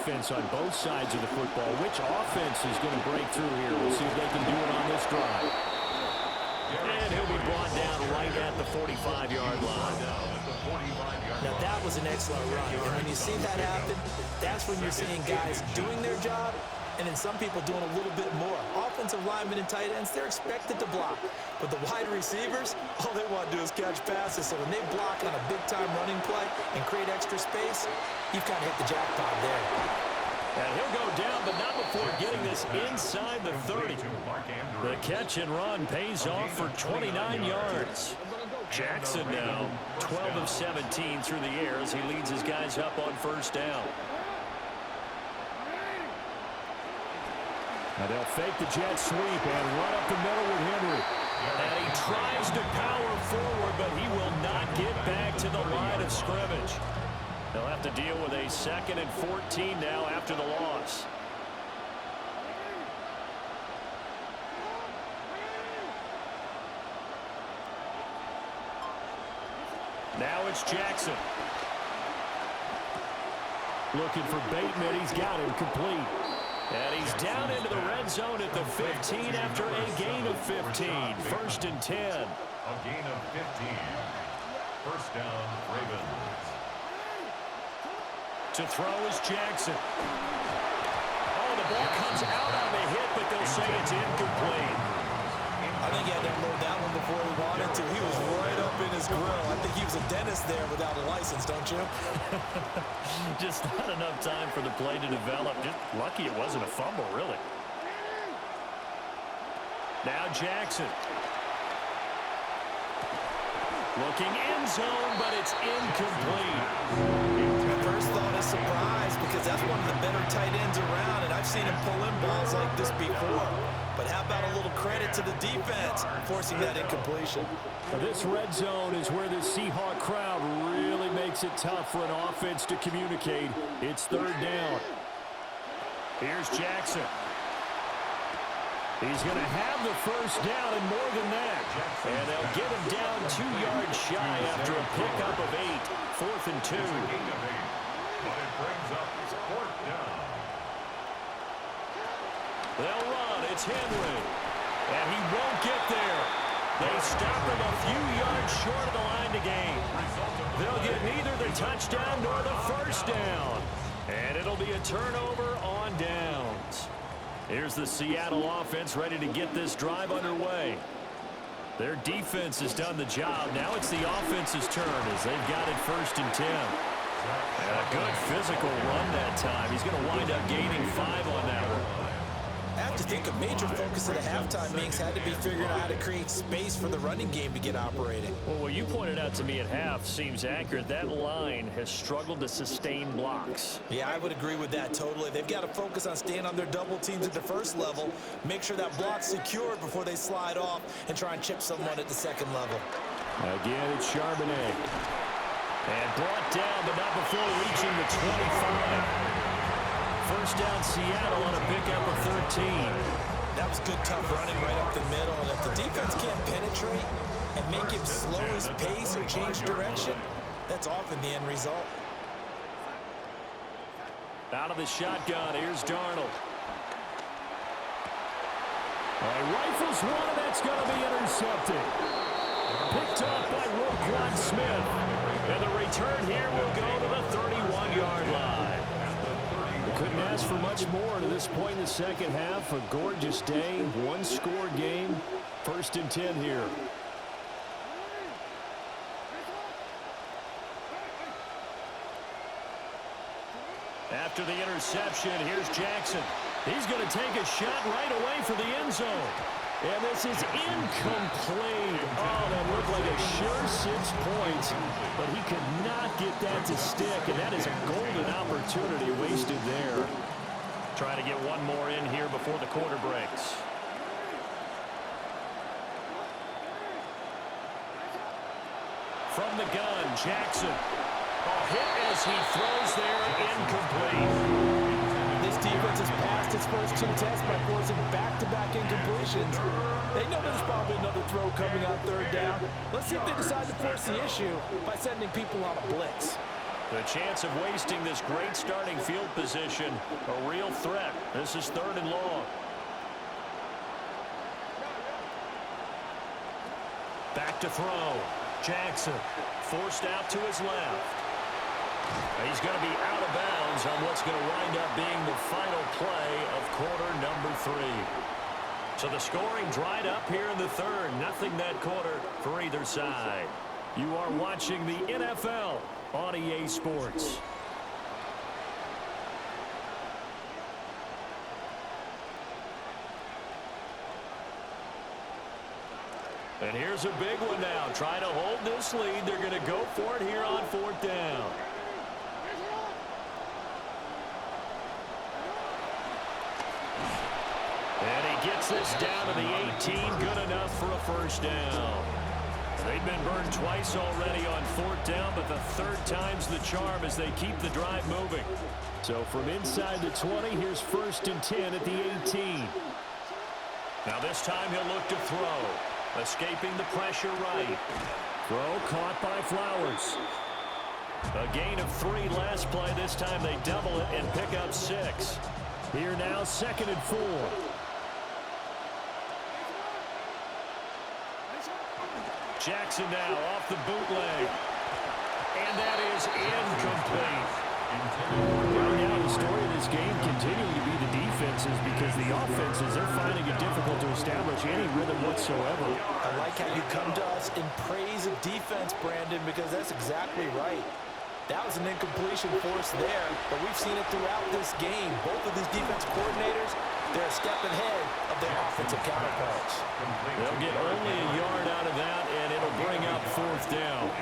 defense on both sides of the football. Which offense is going to break through here? We'll see if they can do it on this drive. And he'll be brought down right at the 45-yard line. Now, that was an excellent run. And when you see that happen, that's when you're seeing guys doing their job and then some people doing a little bit more. Offensive linemen and tight ends, they're expected to block. But the wide receivers, all they want to do is catch passes. So when they block on a big-time running play and create extra space, you've kind of hit the jackpot there. And he'll go down, but not before getting this inside the 30. The catch and run pays off for 29 yards. Jackson now 12 of 17 through the air as he leads his guys up on first down. Now they'll fake the jet sweep and run up the middle with Henry. And he tries to power forward, but he will not get back to the line of scrimmage. They'll have to deal with a 2nd and 14 now after the loss. Now it's Jackson. Looking for Bateman. He's got him complete. And he's down into the red zone at the 15 after a gain of 15. 1st and 10. A gain of 15. First down, Ravens. To throw is Jackson. Oh, the ball comes out on the hit, but they'll say it's incomplete. I think he had to unload that one before he wanted to. He was right up in his grill. I think he was a dentist there without a license, don't you? Just not enough time for the play to develop. Just lucky it wasn't a fumble, really. Now Jackson. Looking end zone, but it's incomplete. My first thought is surprise because that's one of the better tight ends around, and I've seen him pull in balls like this before. But how about a little credit to the defense forcing that incompletion? Now this red zone is where the Seahawk crowd really makes it tough for an offense to communicate. It's 3rd down. Here's Jackson. He's going to have the first down and more than that. And they'll get him down 2 yards shy after a pickup of 8. 4th and 2. But it brings up 4th down. They'll run. It's Henry. And he won't get there. They stop him a few yards short of the line to gain. They'll get neither the touchdown nor the first down. And it'll be a turnover on downs. Here's the Seattle offense ready to get this drive underway. Their defense has done the job. Now it's the offense's turn as they've got it 1st and 10. And a good physical run that time. He's going to wind up gaining 5 on that one. I have to think a major focus of the halftime meetings had to be figuring out how to create space for the running game to get operating. Well, what you pointed out to me at half seems accurate. That line has struggled to sustain blocks. Yeah, I would agree with that totally. They've got to focus on staying on their double teams at the first level, make sure that block's secured before they slide off and try and chip someone at the second level. Again, it's Charbonnet. And brought down, but not before reaching the 25. First down Seattle on a pickup of 13. That was good, tough running right up the middle. And if the defense can't penetrate and make him slow his pace or change direction, that's often the end result. Out of the shotgun, here's Darnold. Rifles one, and that's going to be intercepted. Picked off by Roquan Smith. And the return here will go to the 31-yard line. Couldn't ask for much more to this point in the second half. A gorgeous day, one-score game. 1st and 10 here. After the interception, here's Jackson. He's going to take a shot right away for the end zone. And this is incomplete. Oh, that looked like a sure 6 points, but he could not get that to stick, and that is a golden opportunity wasted there. Trying to get one more in here before the quarter breaks. From the gun, Jackson. A hit as he throws there, incomplete. This defense has passed its first 2 tests by forcing back-to-back incompletions. They know there's probably another throw coming on 3rd down. Let's see if they decide to force the issue by sending people on a blitz. The chance of wasting this great starting field position, a real threat. This is 3rd and long. Back to throw. Jackson forced out to his left. He's going to be out of bounds on what's going to wind up being the final play of quarter number 3. So the scoring dried up here in the 3rd. Nothing that quarter for either side. You are watching the NFL on EA Sports. And here's a big one now. Trying to hold this lead. They're going to go for it here on 4th down. And he gets this down to the 18. Good enough for a 1st down. They've been burned twice already on 4th down, but the 3rd time's the charm as they keep the drive moving. So from inside the 20, here's 1st and 10 at the 18. Now this time he'll look to throw. Escaping the pressure right. Throw caught by Flowers. A gain of 3 last play. This time they double it and pick up 6. Here now 2nd and 4. Jackson now off the bootleg. And that is incomplete. Right now the story of this game continuing to be the defenses because the offenses, they're finding it difficult to establish any rhythm whatsoever. I like how you come to us in praise of defense, Brandon, because that's exactly right. That was an incompletion force there, but we've seen it throughout this game. Both of these defense coordinators, they're a step ahead of their offensive counterparts. They'll get only a yard out of that, and it'll bring up 4th down.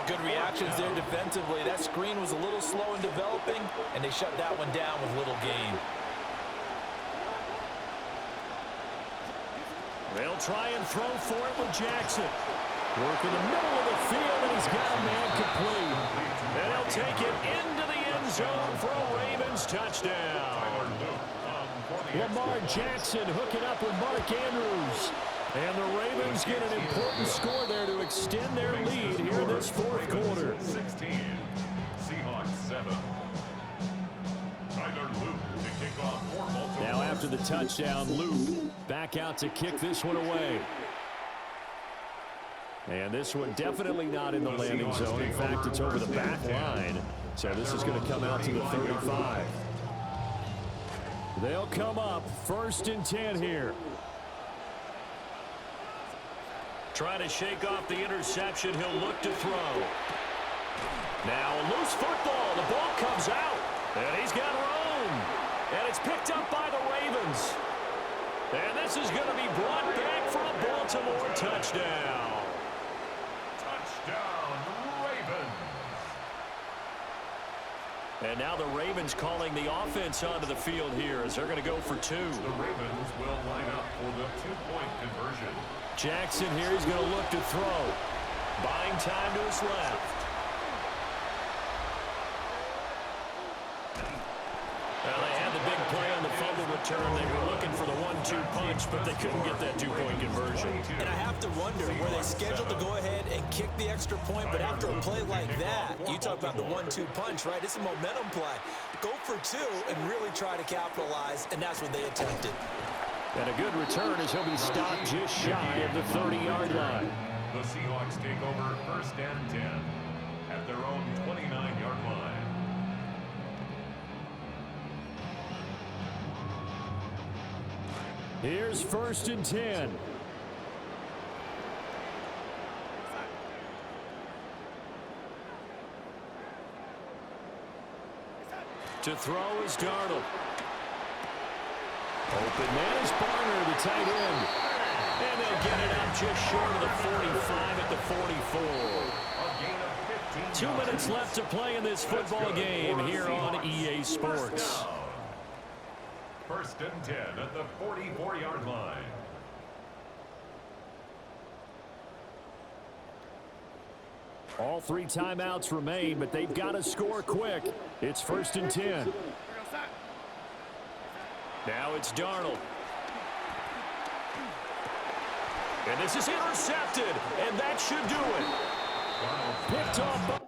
Good reactions there defensively. That screen was a little slow in developing, and they shut that one down with little gain. They'll try and throw for it with Jackson. Work in the middle of the field, and he's got a man complete. And he'll take it into the end zone for a Ravens touchdown. Lamar Jackson hooking up with Mark Andrews. And the Ravens get an important score there to extend their lead here in this 4th quarter. 16, Seahawks 7. Tyler Luke to kick off for Baltimore. Now after the touchdown, Luke back out to kick this one away. And this one definitely not in the landing zone. In fact, it's over the back line. So this is going to come out to the 35. They'll come up 1st and 10 here. Trying to shake off the interception. He'll look to throw. Now a loose football. The ball comes out. And he's got room. And it's picked up by the Ravens. And this is going to be brought back for a Baltimore touchdown. Touchdown, Ravens. And now the Ravens calling the offense onto the field here as they're going to go for 2. The Ravens will line up for the 2-point conversion. Jackson here, he's going to look to throw. Buying time to his left. Well, they had the big play on the fumble return. They were looking for the 1-2 punch, but they couldn't get that 2-point conversion. And I have to wonder, were they scheduled to go ahead and kick the extra point, but after a play like that, you talk about the 1-2 punch, right? It's a momentum play. Go for 2 and really try to capitalize, and that's what they attempted. And a good return as he'll be stopped just shy of the 30-yard line. The Seahawks take over 1st and 10 at their own 29-yard line. Here's 1st and 10. To throw is Darnold. Open man is Barner, the tight end. And they'll get it up just short of the 45 at the 44. 2 minutes left to play in this football game here on EA Sports. 1st and 10 at the 44-yard line. All 3 timeouts remain, but they've got to score quick. It's 1st and 10. Now it's Darnold. And this is intercepted, and that should do it. Picked off.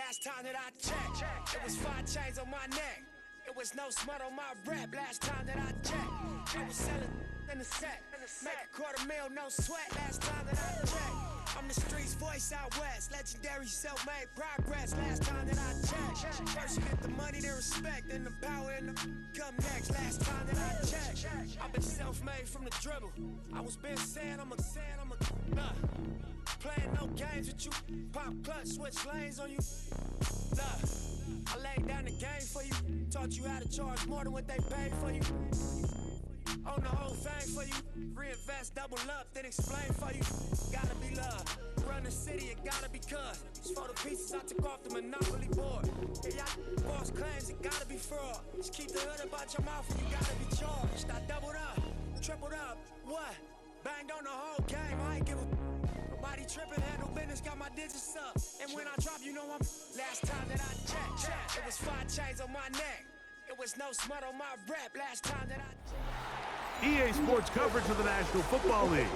Last time that I checked, it was 5 chains on my neck. It was no smut on my rep. Last time that I checked, I was selling in the set. Make a $250,000, no sweat. Last time that I checked, I'm the streets voice out west. Legendary self-made progress. Last time that I checked, first you get the money, then respect, then the power and the come next. Last time that I checked, I've been self-made from the dribble. I was been saying I'm a playing no games with you. Pop clutch, switch lanes on you. I laid down the game for you. Taught you how to charge more than what they paid for you. Own the whole thing for you. Reinvest, double up, then explain for you. Gotta be love. Run the city, it gotta be cuz. It's for the pieces I took off the monopoly board. Yeah, y'all false claims, it gotta be fraud. Just keep the hood about your mouth and you gotta be charged. I doubled up, tripled up, what? Banged on the whole game, I ain't give a nobody tripping, handle business, got my digits up. And when I drop, you know I'm last time that I checked, it was 5 chains on my neck. It was no smut on my rep. Last time that I EA Sports coverage of the National Football League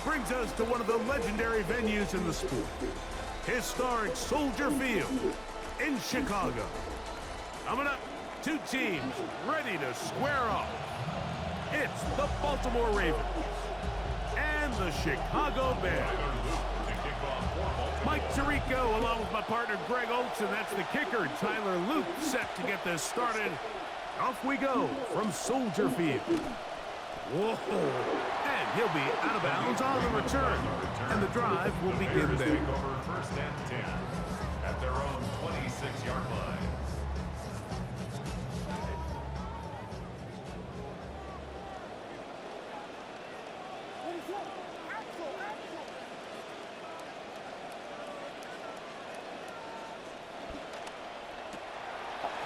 brings us to one of the legendary venues in the sport, historic Soldier Field in Chicago. Coming up, 2 teams ready to square off. It's the Baltimore Ravens and the Chicago Bears. Mike Tirico along with my partner Greg Olson. That's the kicker. Tyler Luke set to get this started. Off we go from Soldier Field. Whoa. And he'll be out of bounds on the return. And the drive will begin there. Take over first and 10 at their own 26-yard line.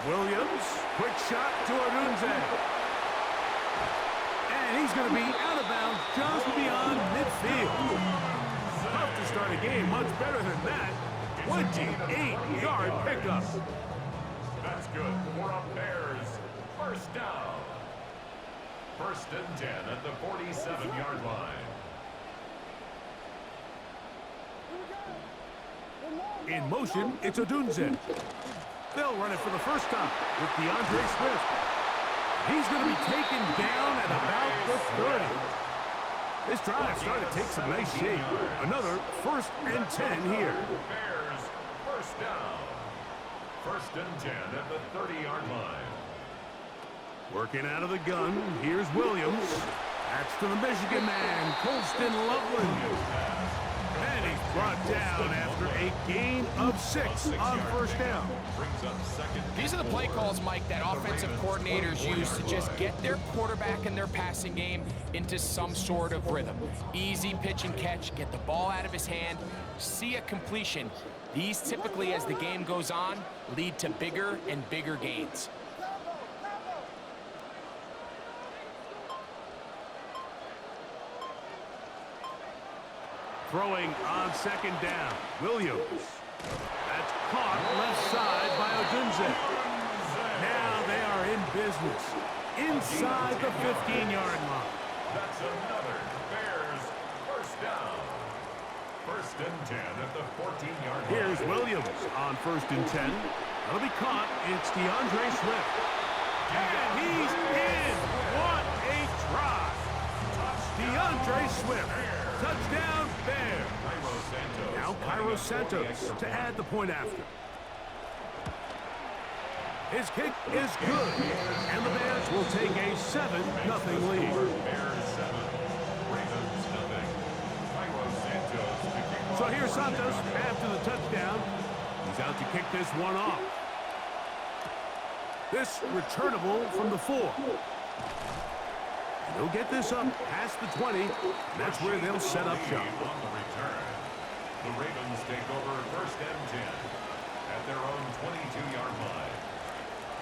Williams, quick shot to Odunze. And he's going to be out of bounds just beyond midfield. Tough to start a game, much better than that. 28-yard pickup. That's good for a Bears first down. First and 10 at the 47-yard line. In motion, it's Odunze. They'll run it for the first time with DeAndre Swift. He's going to be taken down at about the 30. This drive started to take some nice shape. Another first and 10 here. Bears first down. First and 10 at the 30-yard line. Working out of the gun, here's Williams. That's to the Michigan man, Colston Loveland. And he's brought down after a gain of 6 on first down. These are the play calls, Mike, that offensive coordinators use to just get their quarterback and their passing game into some sort of rhythm. Easy pitch and catch, get the ball out of his hand, see a completion. These typically, as the game goes on, lead to bigger and bigger gains. Throwing on second down, Williams. That's caught left side by Odunze. Now they are in business inside the 15-yard line. That's another Bears first down. First and 10 at the 14-yard line. Here's Williams on first and 10. That'll be caught. It's DeAndre Swift. And he's in. What a try. DeAndre Swift. Touchdown, Bears. Now Cairo Santos to add the point after. His kick is good, and the Bears will take a 7-0 lead. Bears 7, Ravens nothing. Cairo Santos. So here's Santos after the touchdown. He's out to kick this one off. This returnable from the 4. They'll get this up past the 20, and that's where they'll set up shop. On the return, the Ravens take over first and 10 at their own 22-yard line.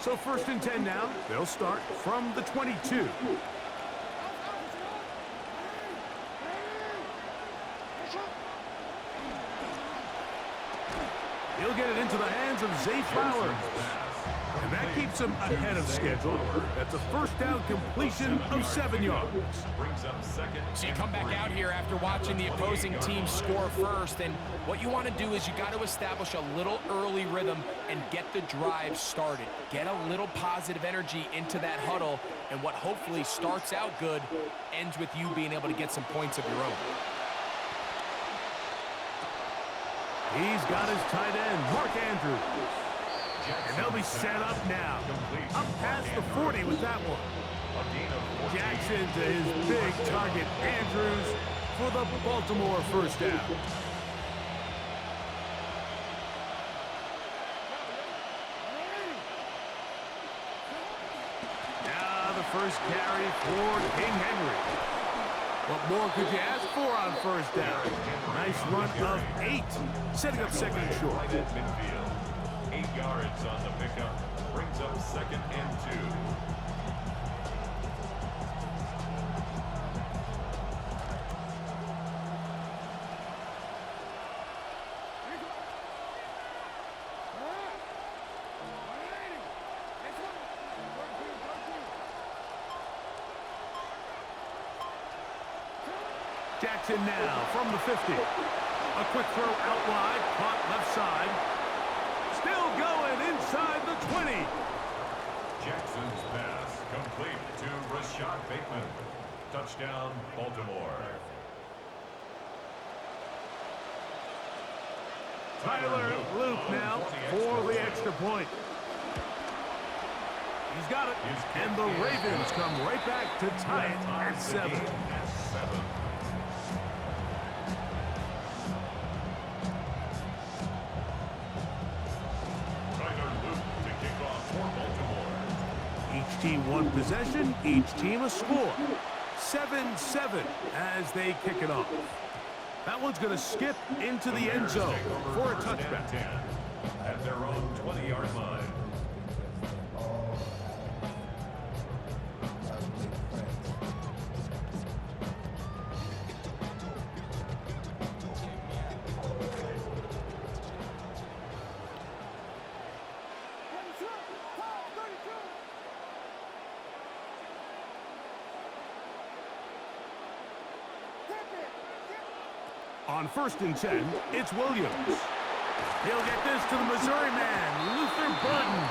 So first and 10 now. They'll start from the 22. He'll get it into the hands of Zay Flowers. And that keeps him ahead of schedule. That's a first down completion of 7 yards. Brings up second. So you come back out here after watching the opposing team score first, and what you want to do is you got to establish a little early rhythm and get the drive started. Get a little positive energy into that huddle, and what hopefully starts out good ends with you being able to get some points of your own. He's got his tight end, Mark Andrews. And they'll be set up now. Up past the 40 with that one. Jackson to his big target, Andrews, for the Baltimore first down. Now the first carry for King Henry. What more could you ask for on first down? Nice run of 8, setting up second and short. Right at midfield. 8 yards on the pickup. Brings up second and 2. Jackson now from the 50. A quick throw out wide, caught left side. Still going inside the 20. Jackson's pass complete to Rashad Bateman. Touchdown, Baltimore. Tyler Luke now for the extra point. He's got it. And the Ravens come right back to tie it at 7. Each team one possession, each team a score. 7-7 as they kick it off. That one's going to skip into the end zone for a touchback. At their own 20-yard line. On 1st and 10, it's Williams. He'll get this to the Missouri man, Luther Burden.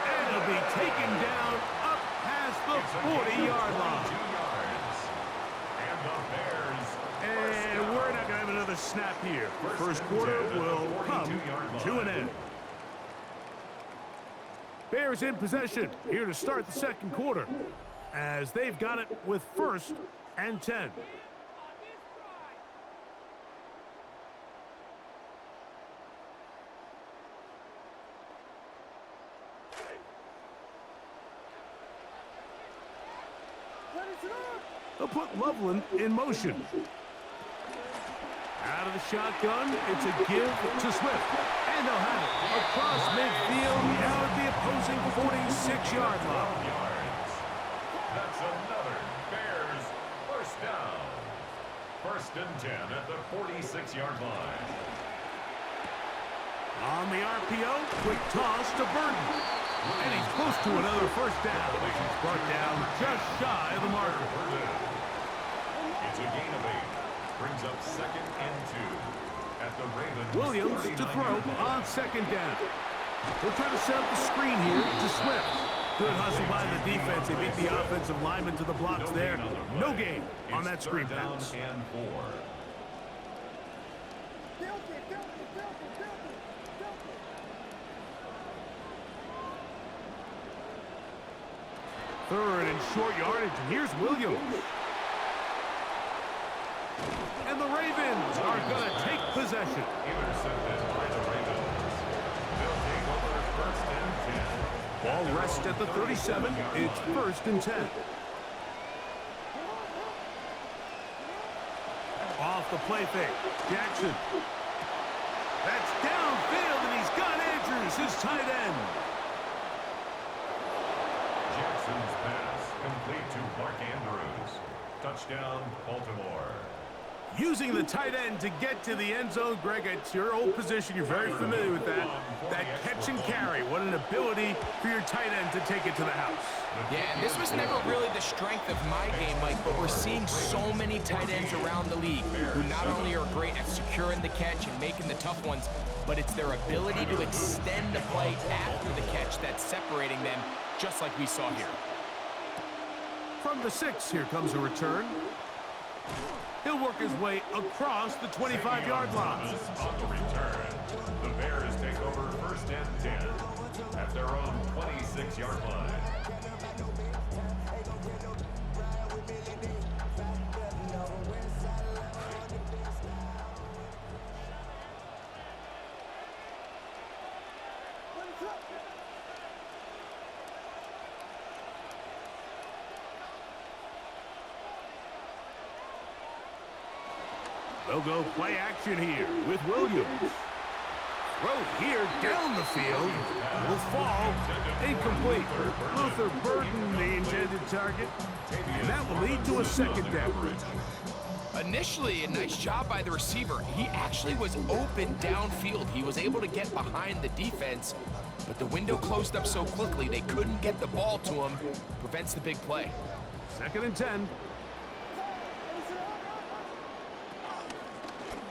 And he'll be taken down up past the 40-yard line. And we're not going to have another snap here. First quarter will come to an end. Bears in possession here to start the second quarter, as they've got it with 1st and 10. They'll put Loveland in motion. Out of the shotgun, it's a give to Swift. And they'll have it across midfield down at the opposing 46-yard line. That's another Bears first down. 1st and 10 at the 46-yard line. On the RPO, quick toss to Burton. And he's close to another first down. He's brought down just shy of the marker. It's a gain of 8. Brings up 2nd and 2. At the Ravens. Williams to throw on 2nd down. They'll try to set up the screen here to Swift. Good hustle by the defense. They beat the offensive lineman to the blocks there. No gain on that screen pass. And 4. Third and short yardage. Here's Williams. And the Ravens are going to take possession. Intercepted by the Ravens. They'll take over 1st and 10. Ball rests at the 37. It's 1st and 10. Off the play fake. Jackson. That's downfield, and he's got Andrews, his tight end. Jackson's pass complete to Mark Andrews. Touchdown, Baltimore. Using the tight end to get to the end zone, Greg, it's your old position. You're very familiar with that. That catch and carry. What an ability for your tight end to take it to the house. Yeah, and this was never really the strength of my game, Mike, but we're seeing so many tight ends around the league who not only are great at securing the catch and making the tough ones, but it's their ability to extend the play after the catch that's separating them, just like we saw here. From the 6, here comes a return. He'll work his way across the 25-yard line. On the return, the Bears take over 1st and 10 at their own 26-yard line. They'll go play action here with Williams. Throw here down the field. Will fall. Incomplete. Luther Burden, the intended target. And that will lead to a 2nd down. Initially, a nice job by the receiver. He actually was open downfield. He was able to get behind the defense, but the window closed up so quickly they couldn't get the ball to him. Prevents the big play. 2nd and 10.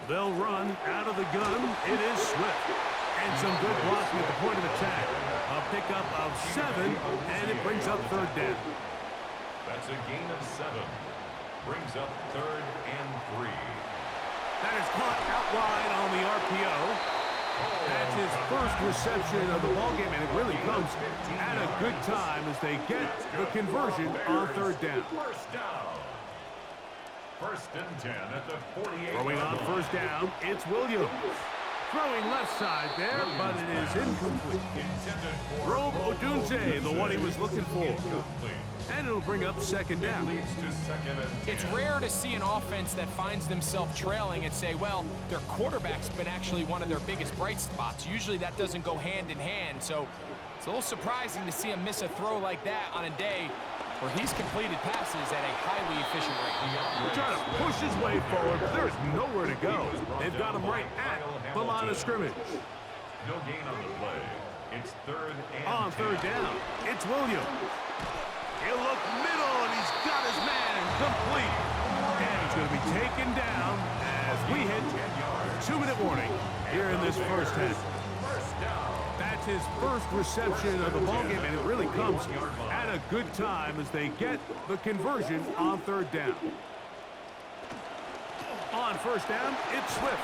They'll run out of the gun. It is Swift. And some good blocking at the point of attack. A pickup of 7, and it brings up 3rd down. That's a gain of 7. Brings up 3rd and 3. That is caught out wide on the RPO. That's his first reception of the ballgame, and it really comes at a good time as they get the conversion on 3rd down. 1st down. 1st and 10 at the 48. Throwing on 1st down, it's Williams. Throwing left side there, but it is incomplete. Rome Odunze, the one he was looking for. And it'll bring up 2nd down. It's rare to see an offense that finds themselves trailing and say, well, their quarterback's been actually one of their biggest bright spots. Usually that doesn't go hand in hand, so it's a little surprising to see him miss a throw like that on a day where he's completed passes at a highly efficient rate. Trying to push his way forward, but there's nowhere to go. They've got him right at the line of scrimmage. No gain on the play. It's 3rd and on 3rd down, it's Williams. He'll look middle, and he's got his man complete. And he's going to be taken down as we hit 2-minute warning here in this 1st half. That's his first reception of the ballgame, and it really comes at a good time as they get the conversion on 3rd down. On 1st down, it's Swift,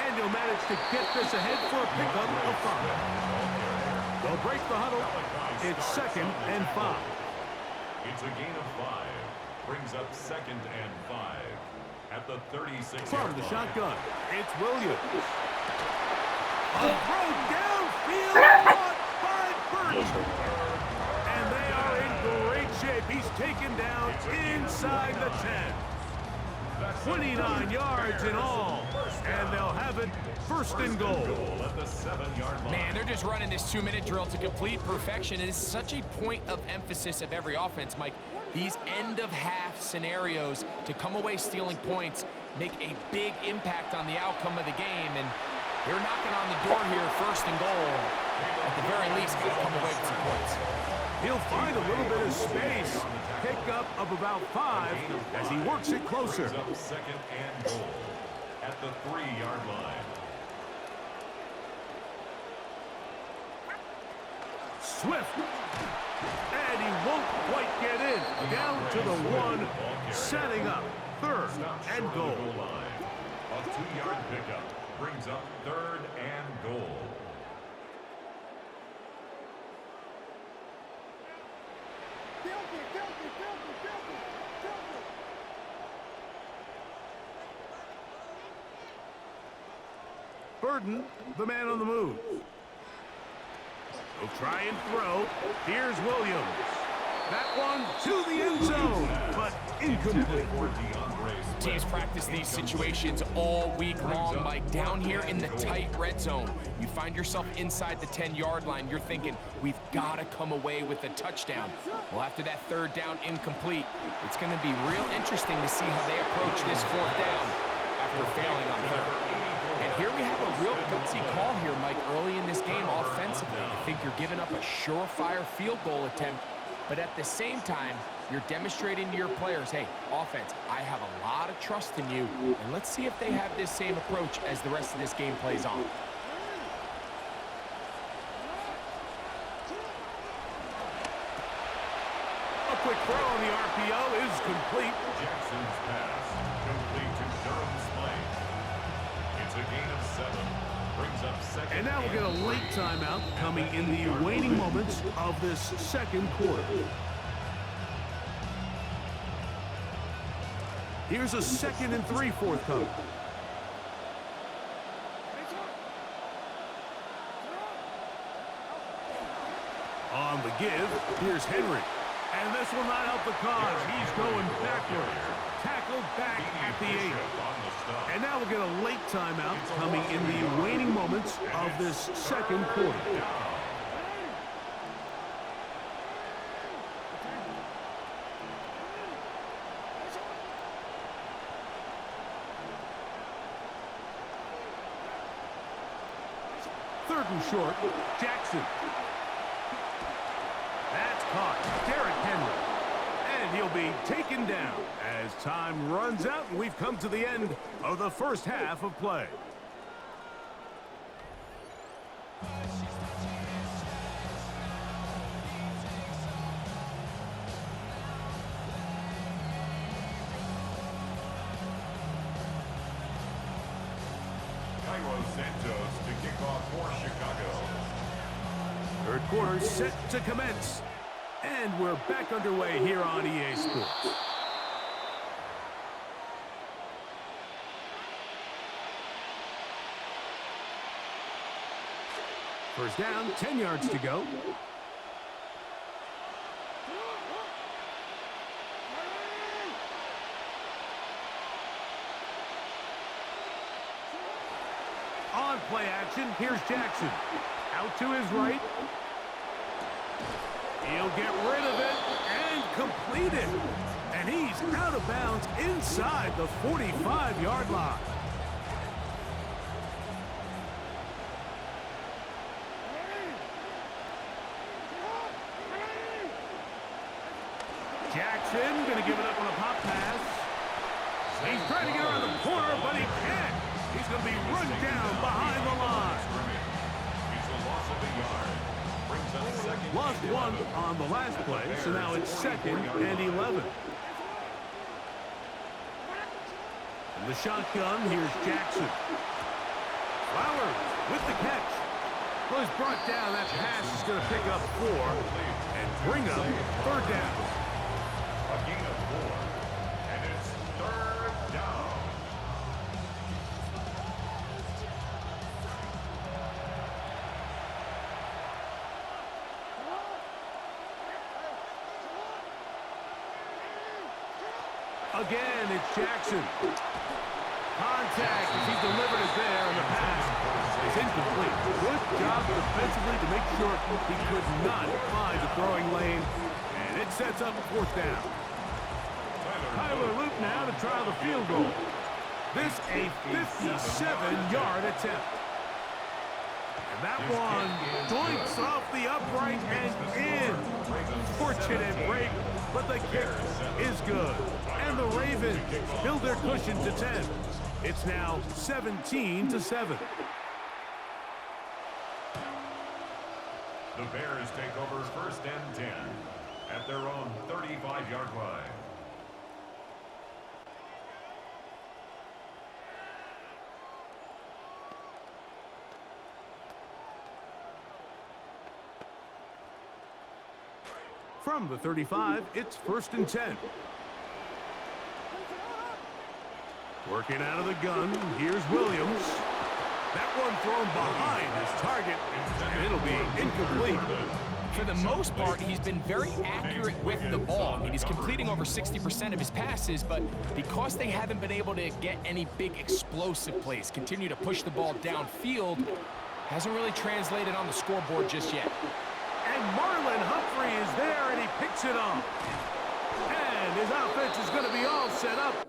and he'll manage to get this ahead for a pickup of 5. They'll break the huddle. It's 2nd and 5. It's a gain of 5. Brings up 2nd and 5 at the 36. From the shotgun, it's Williams. A throw downfield caught by Burton. And they are in great shape. He's taken down inside the 10. 29 yards in all. And they'll have it 1st and goal. At the 7-yard line. Man, they're just running this 2-minute drill to complete perfection. It is such a point of emphasis of every offense, Mike. These end-of-half scenarios to come away stealing points make a big impact on the outcome of the game. And they're knocking on the door here, 1st and goal. At the very least, got to come away with some points. He'll find a little bit of space. Pickup of about 5 as he works it closer. Up 2nd and goal at the 3-yard line. Swift. And he won't quite get in. Down to the 1, setting up 3rd and goal. A 2-yard pickup brings up 3rd and goal. Burden, the man on the move. He'll try and throw. Here's Williams. That one to the end zone, but incomplete. Teams practice these situations all week long, Mike. Down here in the tight red zone, you find yourself inside the 10-yard line. You're thinking, we've got to come away with a touchdown. Well, after that 3rd down incomplete, it's going to be real interesting to see how they approach this 4th down after failing on third. And here we have a real gutsy call here, Mike, early in this game offensively. I think you're giving up a surefire field goal attempt, but at the same time, you're demonstrating to your players, hey, offense, I have a lot of trust in you, and let's see if they have this same approach as the rest of this game plays on. A quick throw on the RPO is complete. Jackson's pass complete to Durham's play. It's a gain of 7. Brings up second. And now we'll get a late timeout coming in the waning moments of this second quarter. Here's a 2nd and 3 forthcoming. On the give, here's Henry. And this will not help the cause. He's going backwards. Tackled back at the 8. And now we'll get a late timeout coming in the waning moments of this second quarter. Third and short, Jackson. That's caught. Derrick Henry. And he'll be taken down as time runs out and we've come to the end of the first half of play. Santos to kick off for Chicago. Third quarter set to commence. And we're back underway here on EA Sports. First down, 10 yards to go. On play action, here's Jackson. Out to his right. He'll get rid of it and complete it. And he's out of bounds inside the 45-yard line. Jackson going to give it up on a pop pass. He's trying to get around the corner, but he can't. He's going to be run down behind the line. It's a loss of a yard. Brings up second. Lost one on the last play, so now it's 2nd and 11. In the shotgun, here's Jackson. Flowers with the catch. Well, he's brought down. That pass is going to pick up 4 and bring up third down. A gain of 4. And it's third down. Again, it's Jackson. Contact as he delivered it there, and the pass is incomplete. Good job defensively to make sure he could not find the throwing lane, and it sets up 4th down. Tyler Luke now to try the field goal. This a 57-yard attempt. And that one doinks off the upright and in. Fortunate break, but the kick is good. And the Ravens build their cushion to 10. It's now 17-7. The Bears take over 1st and 10 at their own 35-yard line. From the 35, it's 1st and 10. Working out of the gun, here's Williams. That one thrown behind his target, and it'll be incomplete. For the most part, he's been very accurate with the ball. I mean, he's completing over 60% of his passes, but because they haven't been able to get any big explosive plays, continue to push the ball downfield, hasn't really translated on the scoreboard just yet. And Marlon Humphrey is there, and he picks it off. And his offense is going to be all set up